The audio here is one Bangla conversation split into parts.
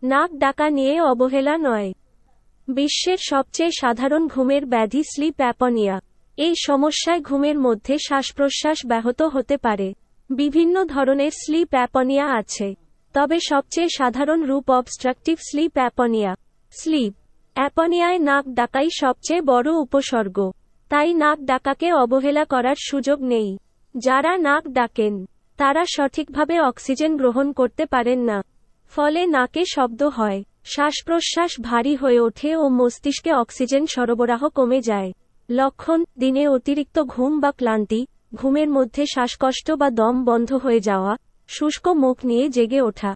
নাক ডাকা নিয়ে অবহেলা নয়। বিশ্বের সবচেয়ে সাধারণ ঘুমের ব্যাধি স্লিপ অ্যাপনিয়া। এই সমস্যায় ঘুমের মধ্যে শ্বাসপ্রশ্বাস ব্যাহত হতে পারে। বিভিন্ন ধরনের স্লিপ অ্যাপনিয়া আছে, তবে সবচেয়ে সাধারণ রূপ অবস্ট্রাকটিভ স্লিপ অ্যাপনিয়া। স্লিপ অ্যাপনিয়ায় নাক ডাকাই সবচেয়ে বড় উপসর্গ, তাই নাক ডাকাকে অবহেলা করার সুযোগ নেই। যারা নাক ডাকেন তারা সঠিকভাবে অক্সিজেন গ্রহণ করতে পারেন না, ফলে নাকে শব্দ হয়, শ্বাসপ্রশ্বাস ভারী হয়ে ওঠে ও মস্তিষ্কে অক্সিজেন সরবরাহ কমে যায়। লক্ষণ: দিনে অতিরিক্ত ঘুম বা ক্লান্তি, ঘুমের মধ্যে শ্বাসকষ্ট বা দম বন্ধ হয়ে যাওয়া, শুষ্ক মুখ নিয়ে জেগে ওঠা,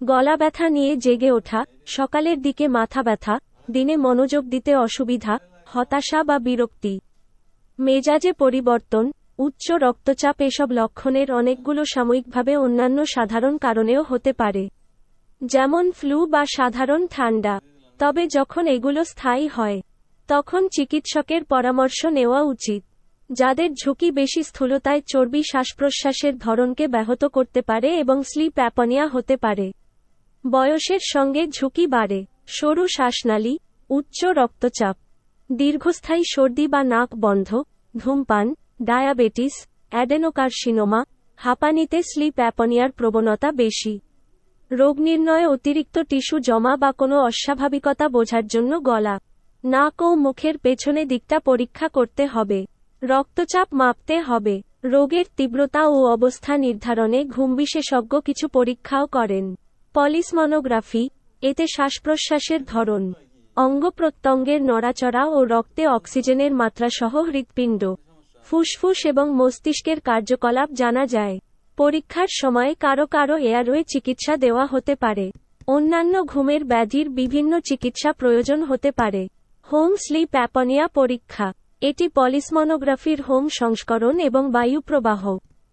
গলা ব্যথা নিয়ে জেগে ওঠা, সকালের দিকে মাথা ব্যথা, দিনে মনোযোগ দিতে অসুবিধা, হতাশা বা বিরক্তি, মেজাজে পরিবর্তন, উচ্চ রক্তচাপ। এসব লক্ষণের অনেকগুলো সাময়িকভাবে অন্যান্য সাধারণ কারণেও হতে পারে, যেমন ফ্লু বা সাধারণ ঠান্ডা। তবে যখন এগুলো স্থায়ী হয়, তখন চিকিৎসকের পরামর্শ নেওয়া উচিত। যাদের ঝুঁকি বেশি, স্থূলতায় চর্বি শ্বাসপ্রশ্বাসের ধরনকে ব্যাহত করতে পারে এবং স্লিপ অ্যাপনিয়া হতে পারে। বয়সের সঙ্গে ঝুঁকি বাড়ে। সরু শ্বাসনালী, উচ্চ রক্তচাপ, দীর্ঘস্থায়ী সর্দি বা নাক বন্ধ, ধূমপান, ডায়াবেটিস, অ্যাডেনোকার্সিনোমা, হাঁপানিতে স্লিপ অ্যাপনিয়ার প্রবণতা বেশি। রোগ নির্ণয়ে অতিরিক্ত টিস্যু জমা বা কোনো অস্বাভাবিকতা বোঝার জন্য গলা, নাক ও মুখের পেছনে দিকটা পরীক্ষা করতে হবে। রক্তচাপ মাপতে হবে। রোগের তীব্রতা ও অবস্থা নির্ধারণে ঘুম বিশেষজ্ঞ কিছু পরীক্ষাও করেন। পলিসমনোগ্রাফি, এতে শ্বাসপ্রশ্বাসের ধরন, অঙ্গপ্রত্যঙ্গের নড়াচড়া ও রক্তে অক্সিজেনের মাত্রা সহ হৃৎপিণ্ড, ফুসফুস এবং মস্তিষ্কের কার্যকলাপ জানা যায়। পরীক্ষার সময় কারো কারো এয়ারওয়ে চিকিৎসা দেওয়া হতে পারে। অন্যান্য ঘুমের ব্যাধির বিভিন্ন চিকিৎসা প্রয়োজন হতে পারে। হোম স্লিপ অ্যাপনিয়া পরীক্ষা, এটি পলিসমনোগ্রাফির হোম সংস্করণ এবং বায়ু প্রবাহ,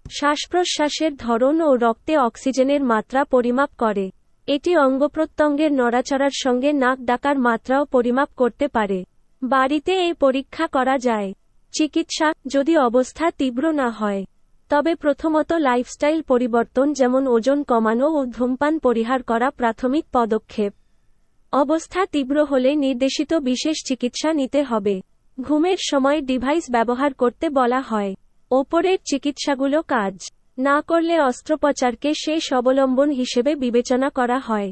শ্বাসপ্রশ্বাসের ধরন ও রক্তে অক্সিজেনের মাত্রা পরিমাপ করে। এটি অঙ্গপ্রত্যঙ্গের নড়াচড়ার সঙ্গে নাক ডাকার মাত্রাও পরিমাপ করতে পারে। বাড়িতে এই পরীক্ষা করা যায়। চিকিৎসা: যদি অবস্থা তীব্র না হয়, তবে প্রথমত লাইফস্টাইল পরিবর্তন, যেমন ওজন কমানো ও ধূমপান পরিহার করা প্রাথমিক পদক্ষেপ। অবস্থা তীব্র হলে নির্দেশিত বিশেষ চিকিৎসা নিতে হবে। ঘুমের সময় ডিভাইস ব্যবহার করতে বলা হয়। ওপরের চিকিৎসাগুলো কাজ না করলে অস্ত্রোপচারকে শেষ অবলম্বন হিসেবে বিবেচনা করা হয়।